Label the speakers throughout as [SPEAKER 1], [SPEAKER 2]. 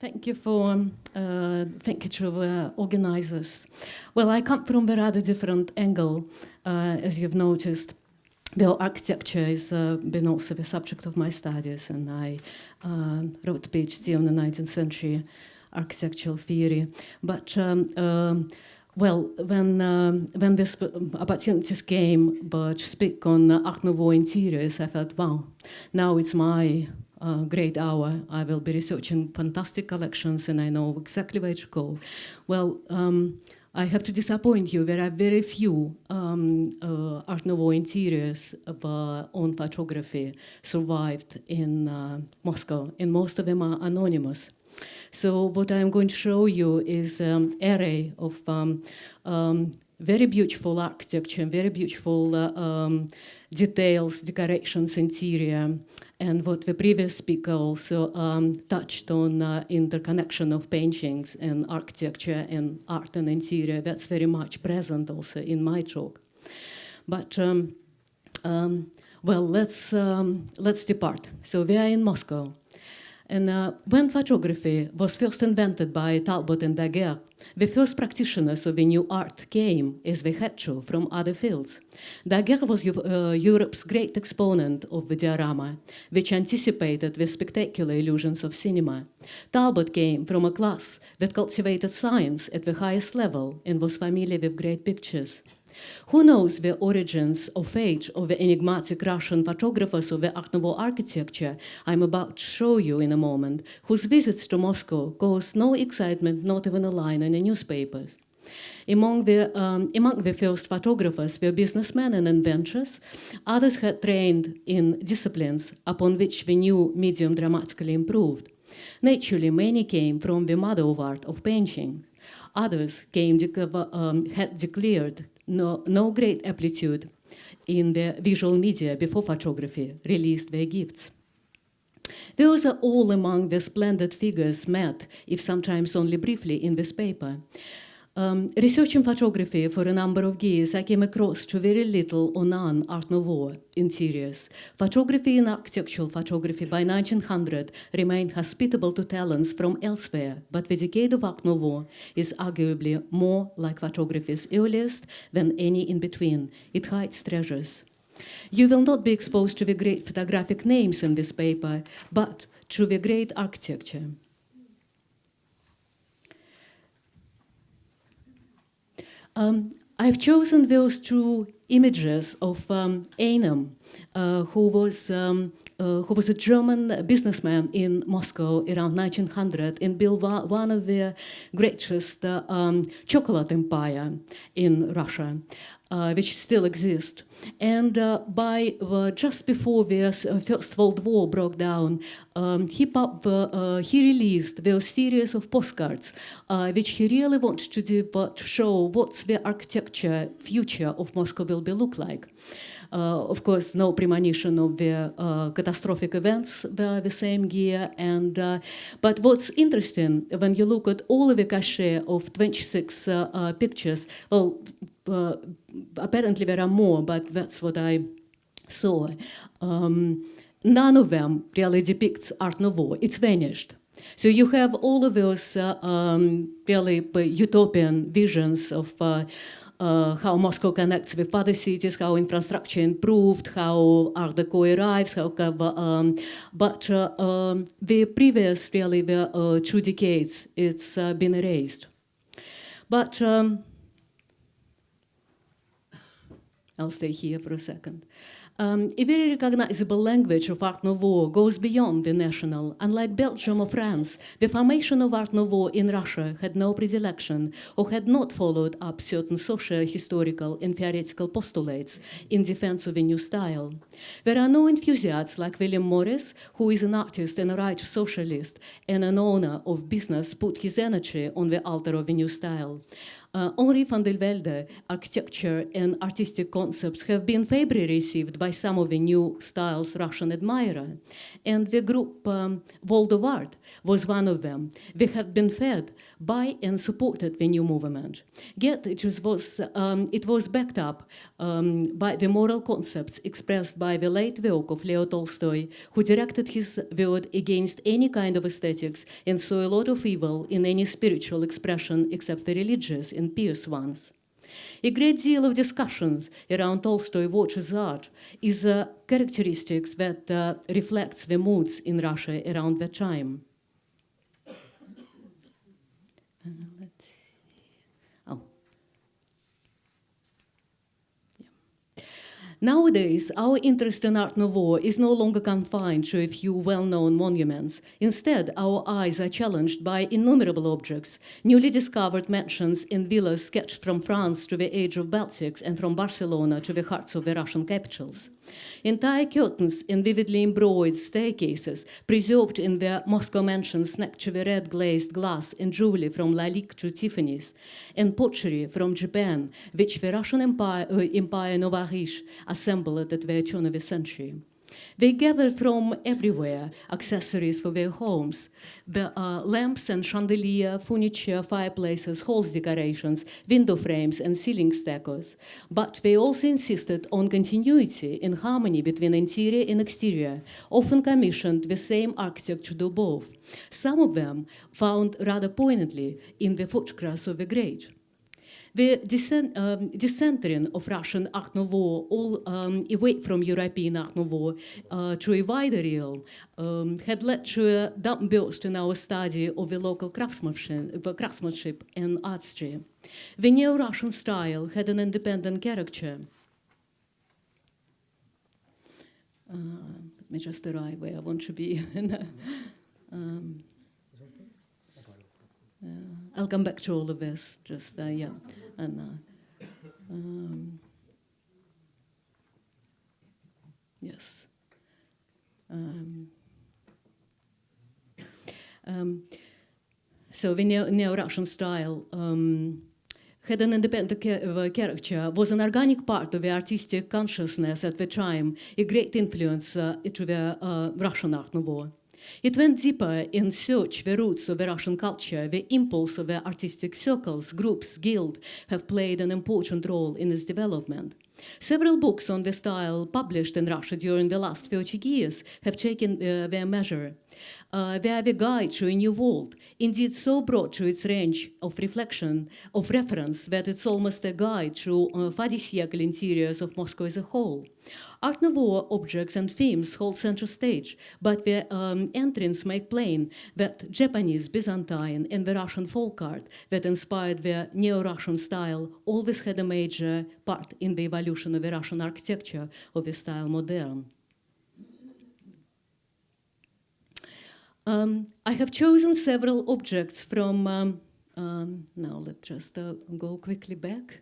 [SPEAKER 1] Thank you to organizers. Well, I come from a rather different angle, as you've noticed. Well, architecture has been also the subject of my studies, and I wrote a PhD on the 19th century architectural theory. But well, when this opportunities came to speak on Art Nouveau interiors, I thought, wow, now it's my great hour. I will be researching fantastic collections, and I know exactly where to go. Well, I have to disappoint you. There are very few Art Nouveau interiors on photography survived in Moscow, and most of them are anonymous. So what I'm going to show you is an array of very beautiful architecture, very beautiful details, decorations, interior, and what the previous speaker also touched on interconnection of paintings and architecture and art and interior. That's very much present also in my talk. But well, let's depart. So we are in Moscow. And when photography was first invented by Talbot and Daguerre, the first practitioners of the new art came, as they had to, from other fields. Daguerre was Europe's great exponent of the diorama, which anticipated the spectacular illusions of cinema. Talbot came from a class that cultivated science at the highest level and was familiar with great pictures. Who knows the origins of age of the enigmatic Russian photographers of the Art Nouveau architecture I'm about to show you in a moment, whose visits to Moscow caused no excitement, not even a line in the newspapers. Among the first photographers were businessmen and inventors. Others had trained in disciplines upon which the new medium dramatically improved. Naturally, many came from the mother of art, of painting. Others had declared no great aptitude in the visual media before photography released their gifts. Those are all among the splendid figures met, if sometimes only briefly, in this paper. Researching photography for a number of years, I came across to very little or none Art Nouveau interiors. Photography and architectural photography by 1900 remained hospitable to talents from elsewhere, but the decade of Art Nouveau is arguably more like photography's earliest than any in between. It hides treasures. You will not be exposed to the great photographic names in this paper, but to the great architecture. I've chosen those two images of Einem, who was a German businessman in Moscow around 1900 and built one of the greatest chocolate empire in Russia, which still exists. And just before the First World War broke down, he released the series of postcards, which he really wanted to do, but to show what's the architecture future of Moscow will be look like. Of course, no premonition of the catastrophic events the same year. But what's interesting, when you look at all of the cachet of 26 pictures, well, apparently there are more, but that's what I saw. None of them really depicts Art Nouveau. It's vanished. So you have all of those really utopian visions of how Moscow connects with other cities, how infrastructure improved, how Art Deco arrives, but the previous, really, the 2 decades, it's been erased. But I'll stay here for a second. A very recognizable language of Art Nouveau goes beyond the national. Unlike Belgium or France, the formation of Art Nouveau in Russia had no predilection or had not followed up certain socio-historical and theoretical postulates in defense of a new style. There are no enthusiasts like William Morris, who is an artist and a right socialist and an owner of business, put his energy on the altar of a new style. Henri van der Velde architecture and artistic concepts have been favorably received by some of the new styles Russian admirer. And the group World of Art was one of them. They had been fed by and supported the new movement. Yet it was backed up by the moral concepts expressed by the late work of Leo Tolstoy, who directed his word against any kind of aesthetics and saw a lot of evil in any spiritual expression except the religious and pious ones. A great deal of discussions around Tolstoy watches art is a characteristic that reflects the moods in Russia around that time. Nowadays, our interest in Art Nouveau is no longer confined to a few well-known monuments. Instead, our eyes are challenged by innumerable objects, newly discovered mansions and villas sketched from France to the age of Baltics and from Barcelona to the hearts of the Russian capitals. Entire curtains and vividly embroidered staircases preserved in the Moscow mansions next to the red glazed glass and jewelry from Lalique to Tiffany's, and pottery from Japan, which the Russian Empire Novarish assembled at the turn of the century. They gathered from everywhere accessories for their homes, the lamps and chandelier, furniture, fireplaces, halls decorations, window frames, and ceiling stuccos. But they also insisted on continuity and harmony between interior and exterior, often commissioned the same architect to do both. Some of them found rather poignantly in the photographs of the great. The decentering of Russian Art Nouveau all away from European Art Nouveau to a wider realm had led to a dump burst in our study of the local craftsmanship and artistry. The neo-Russian style had an independent character. Let me just arrive where I want to be. I'll come back to all of this, just, yeah. And, yes. So the neo-Russian style had an independent character, was an organic part of the artistic consciousness at the time, a great influence to the Russian Art Nouveau. It went deeper in search the roots of the Russian culture. The impulse of the artistic circles, groups, guilds have played an important role in its development. Several books on the style published in Russia during the last 30 years have taken their measure. They are the guide to a new world, indeed so broad to its range of reflection, of reference, that it's almost a guide to Fadisiyakal interiors of Moscow as a whole. Art Nouveau objects and themes hold center stage, but their entrance make plain that Japanese, Byzantine, and the Russian folk art that inspired the neo-Russian style always had a major part in the evolution of the Russian architecture of the style modern. I have chosen several objects from, now let's just go quickly back.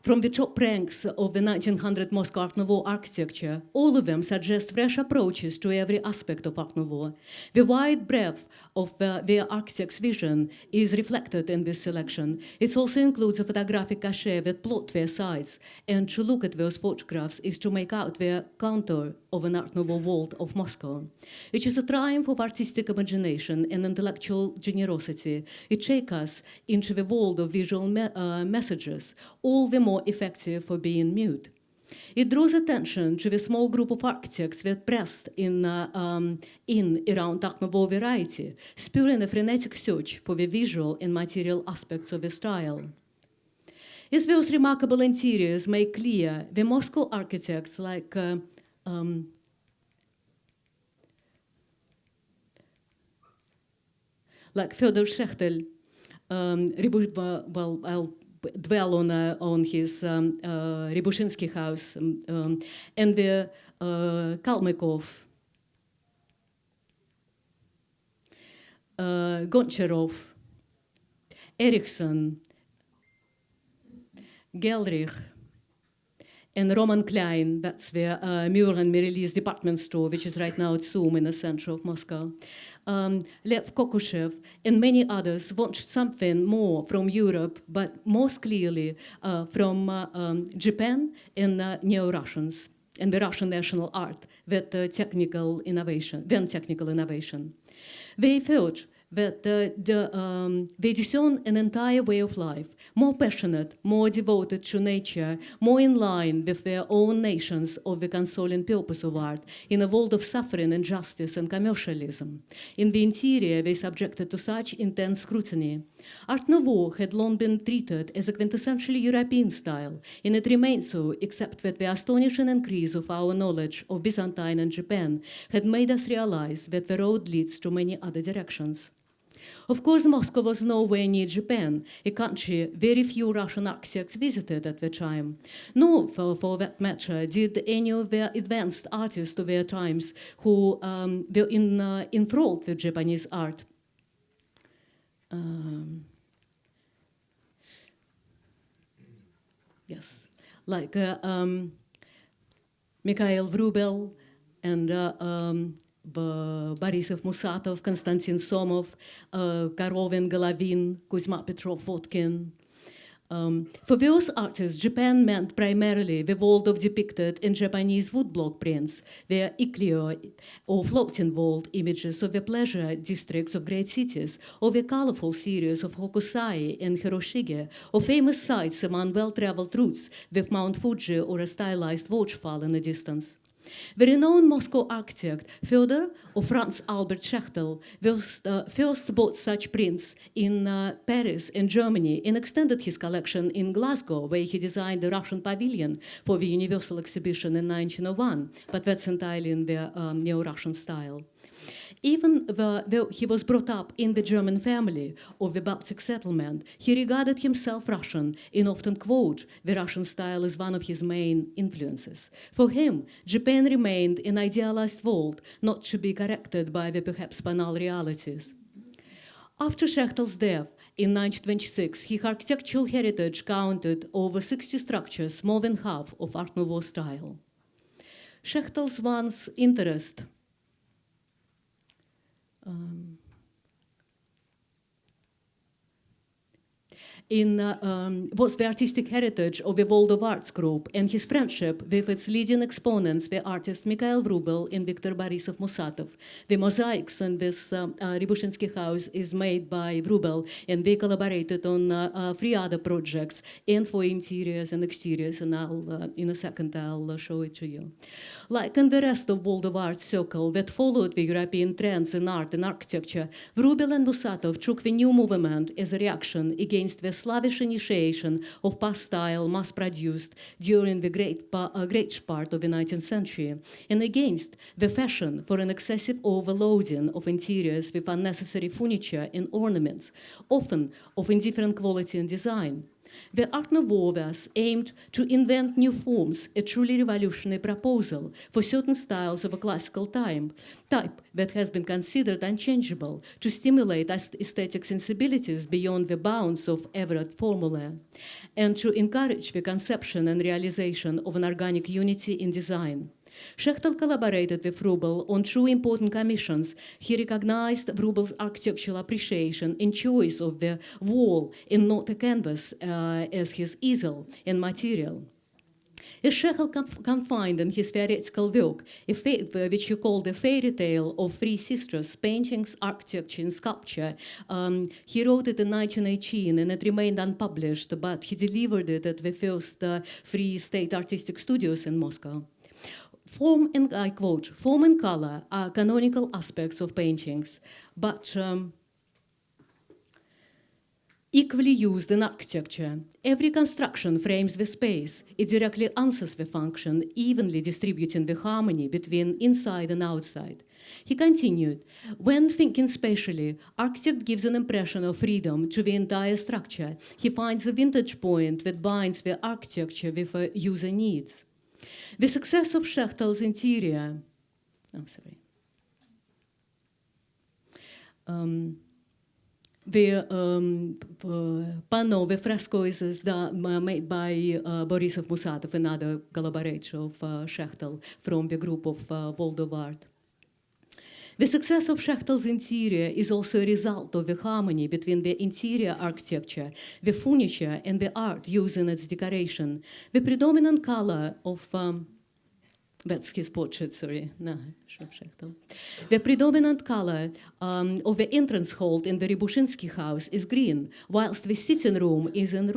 [SPEAKER 1] From the top ranks of the 1900 Moscow Art Nouveau architecture, all of them suggest fresh approaches to every aspect of Art Nouveau. The wide breadth of their architect's vision is reflected in this selection. It also includes a photographic cachet that plot their sides, and to look at those photographs is to make out the contour of an Art Nouveau world of Moscow. It is a triumph of artistic imagination and intellectual generosity. It takes us into the world of visual messages, all the more effective for being mute. It draws attention to the small group of architects that pressed in around Art Nouveau variety, spurring a frenetic search for the visual and material aspects of the style. As those remarkable interiors make clear, the Moscow architects like Fyodor Schechtel, well, I'll dwell on his Rybushinsky house, and the Kalmykov, Goncharov, Eriksson, Gelrich, and Roman Klein, that's the Muir and Mireille's department store, which is right now at Zoom in the center of Moscow. Lev Kokushev and many others watched something more from Europe, but most clearly from Japan and Neo-Russians and the Russian national art with technical innovation. They thought that they discern an entire way of life, more passionate, more devoted to nature, more in line with their own nations of the consoling purpose of art, in a world of suffering, injustice, and commercialism. In the interior, they subjected to such intense scrutiny. Art Nouveau had long been treated as a quintessentially European style, and it remained so, except that the astonishing increase of our knowledge of Byzantine and Japan had made us realize that the road leads to many other directions. Of course, Moscow was nowhere near Japan, a country very few Russian architects visited at the time. Nor, for that matter, did any of the advanced artists of their times who were enthralled with Japanese art. Yes, like Mikhail Vrubel and Borisov Musatov, Konstantin Somov, Korovin, Golovin, Kuzma Petrov-Vodkin. For those artists, Japan meant primarily the world of depicted in Japanese woodblock prints, their iklyo or floating world images of the pleasure districts of great cities, or the colorful series of Hokusai and Hiroshige, or famous sites among well-traveled routes with Mount Fuji or a stylized waterfall in the distance. The renowned Moscow architect Fyodor or Franz Albert Schechtel first bought such prints in Paris and Germany and extended his collection in Glasgow, where he designed the Russian pavilion for the Universal Exhibition in 1901, but that's entirely in the neo-Russian style. Even though he was brought up in the German family of the Baltic settlement, he regarded himself Russian and often quoted the Russian style as one of his main influences. For him, Japan remained an idealized world, not to be corrected by the perhaps banal realities. After Schechtel's death in 1926, his architectural heritage counted over 60 structures, more than half of Art Nouveau style. Schechtel's once interest was the artistic heritage of the World of Arts group and his friendship with its leading exponents, the artists Mikhail Vrubel and Viktor Borisov Musatov. The mosaics in this Rybushinsky house is made by Vrubel, and they collaborated on 3 other projects, and for interiors and exteriors, and in a second I'll show it to you. Like in the rest of World of Art circle that followed the European trends in art and architecture, Vrubel and Musatov took the new movement as a reaction against the Slavish initiation of past style mass-produced during the great part of the 19th century, and against the fashion for an excessive overloading of interiors with unnecessary furniture and ornaments, often of indifferent quality and design. The Art Nouveau thus aimed to invent new forms, a truly revolutionary proposal for certain styles of a classical type that has been considered unchangeable, to stimulate aesthetic sensibilities beyond the bounds of Everett formula, and to encourage the conception and realization of an organic unity in design. Schechtel collaborated with Vrubel on 2 important commissions. He recognized Vrubel's architectural appreciation and choice of the wall and not a canvas as his easel and material. As Schechtel confined in his theoretical work, which he called a fairy tale of 3 sisters, paintings, architecture, and sculpture, he wrote it in 1918 and it remained unpublished, but he delivered it at the first Free State Artistic Studios in Moscow. Form and, I quote, "Form and color are canonical aspects of paintings, but equally used in architecture. Every construction frames the space. It directly answers the function, evenly distributing the harmony between inside and outside." He continued, "When thinking spatially, architect gives an impression of freedom to the entire structure. He finds a vantage point that binds the architecture with a user needs." The success of Schechtel's interior, panno, the frescoes is made by Borisov Musatov, another collaborator of Shechtel from the group of World of Art. The success of Shechtel's interior is also a result of the harmony between the interior architecture, the furniture, and the art used in its decoration. The predominant color of that's his portrait, sorry. No, Shechtel. The predominant color of the entrance hall in the Rybushinsky house is green, whilst the sitting room is in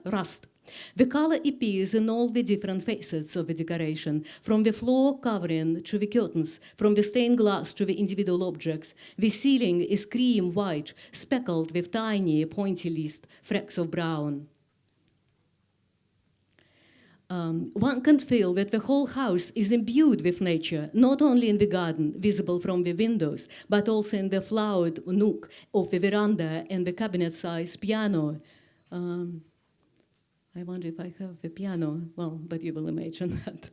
[SPEAKER 1] rust. The color appears in all the different facets of the decoration, from the floor covering to the curtains, from the stained glass to the individual objects. The ceiling is cream white, speckled with tiny, pointillist flecks of brown. One can feel that the whole house is imbued with nature, not only in the garden, visible from the windows, but also in the flowered nook of the veranda and the cabinet-sized piano. I wonder if I have a piano. Well, but you will imagine that.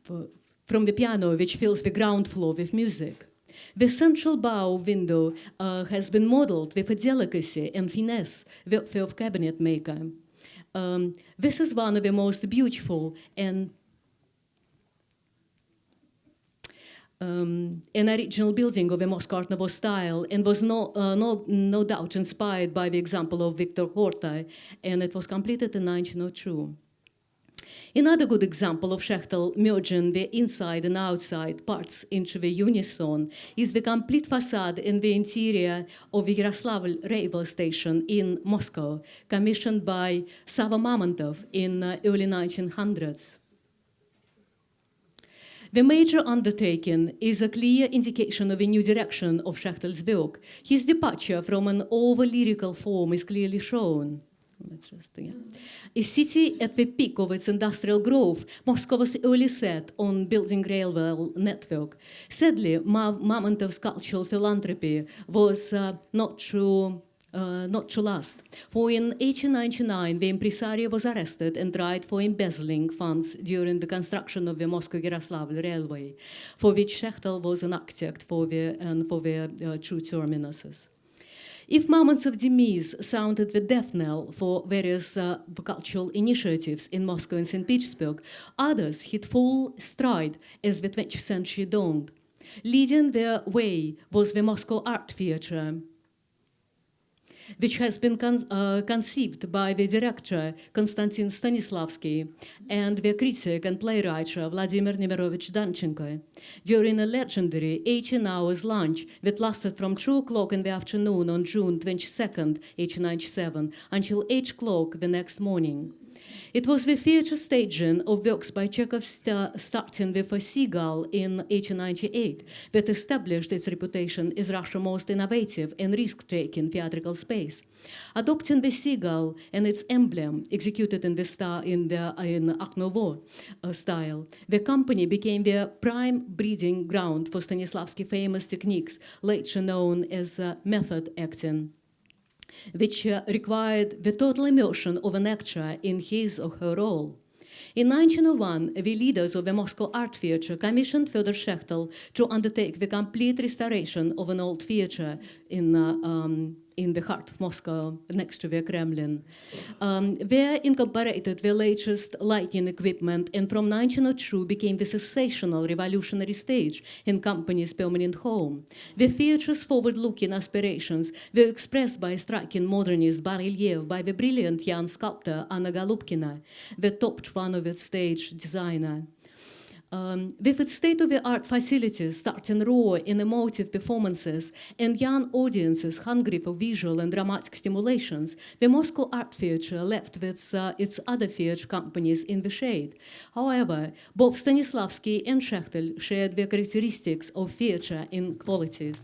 [SPEAKER 1] From the piano, which fills the ground floor with music. The central bow window has been modeled with a delicacy and finesse of cabinet maker. This is one of the most beautiful and an original building of a Moscow Art Nouveau style, and was no doubt inspired by the example of Victor Horta, and it was completed in 1902. Another good example of Shechtel merging the inside and outside parts into the unison is the complete facade in the interior of the Yaroslavl railway station in Moscow, commissioned by Sava Mamontov in early 1900s. The major undertaking is a clear indication of a new direction of Shechtel's work. His departure from an over-lyrical form is clearly shown. A city at the peak of its industrial growth, Moscow was early set on building railway network. Sadly, Mamontov's cultural philanthropy was not to last. For in 1899, the impresario was arrested and tried for embezzling funds during the construction of the Moscow-Yaroslavl railway, for which Shechtel was an architect for the two terminuses. If Mamontov's demise sounded the death knell for various cultural initiatives in Moscow and St. Petersburg, others hit full stride as the 20th century dawned. Leading their way was the Moscow Art Theatre, which has been conceived by the director Konstantin Stanislavsky and the critic and playwright Vladimir Nemirovich Danchenko during a legendary 18-hour lunch that lasted from 2 o'clock in the afternoon on June 22nd, 1897, until 8 o'clock the next morning. It was the theatre staging of works by Chekhov starting with a seagull in 1898 that established its reputation as Russia's most innovative and risk-taking theatrical space. Adopting the seagull and its emblem, executed in Art Nouveau style, the company became the prime breeding ground for Stanislavsky's famous techniques, later known as method acting, which required the total immersion of an actor in his or her role. In 1901, the leaders of the Moscow Art Theatre commissioned Fyodor Shechtel to undertake the complete restoration of an old theatre in the heart of Moscow, next to the Kremlin. They incorporated the latest lighting equipment, and from 1902 became the sensational revolutionary stage in company's permanent home. The theatre's forward-looking aspirations were expressed by a striking modernist bas-relief by the brilliant young sculptor Anna Golubkina, the top one of its stage designer. With its state-of-the-art facilities, starting raw and emotive performances, and young audiences hungry for visual and dramatic stimulations, the Moscow Art Theatre left with its other theatre companies in the shade. However, both Stanislavsky and Shechtel shared the characteristics of theatre in qualities.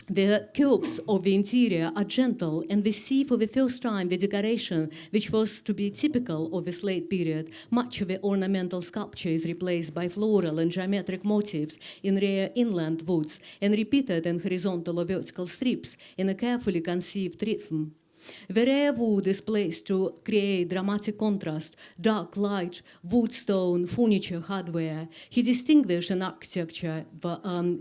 [SPEAKER 1] The curves of the interior are gentle, and we see for the first time the decoration, which was to be typical of this late period. Much of the ornamental sculpture is replaced by floral and geometric motifs in rare inland woods and repeated in horizontal or vertical strips in a carefully conceived rhythm. The rare wood is placed to create dramatic contrast, dark light, wood, stone, furniture, hardware. He distinguished in architecture,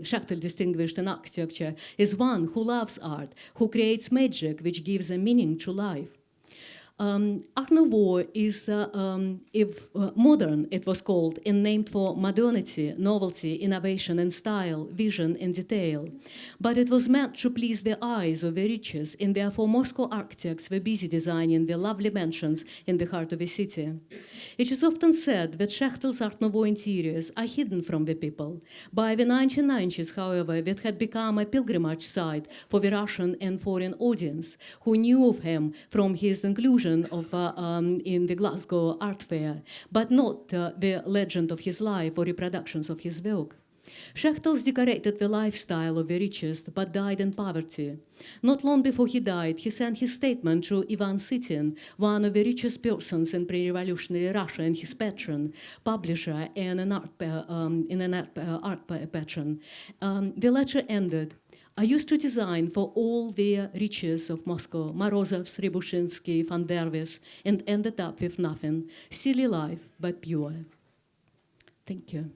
[SPEAKER 1] Schachtel distinguished in architecture, is one who loves art, who creates magic which gives a meaning to life. Art Nouveau is modern, it was called, and named for modernity, novelty, innovation and style, vision and detail. But it was meant to please the eyes of the riches, and therefore Moscow architects were busy designing the lovely mansions in the heart of the city. It is often said that Schachtel's Art Nouveau interiors are hidden from the people. By the 1990s, however, it had become a pilgrimage site for the Russian and foreign audience, who knew of him from his inclusion in the Glasgow Art Fair, but not the legend of his life or reproductions of his work. Schachtel decorated the lifestyle of the richest, but died in poverty. Not long before he died, he sent his statement to Ivan Sitin, one of the richest persons in pre-revolutionary Russia and his patron, publisher, and an art patron. The letter ended, "I used to design for all the riches of Moscow, Morozovs, Rybushinsky, Van der Vis, and ended up with nothing. Silly life, but pure." Thank you.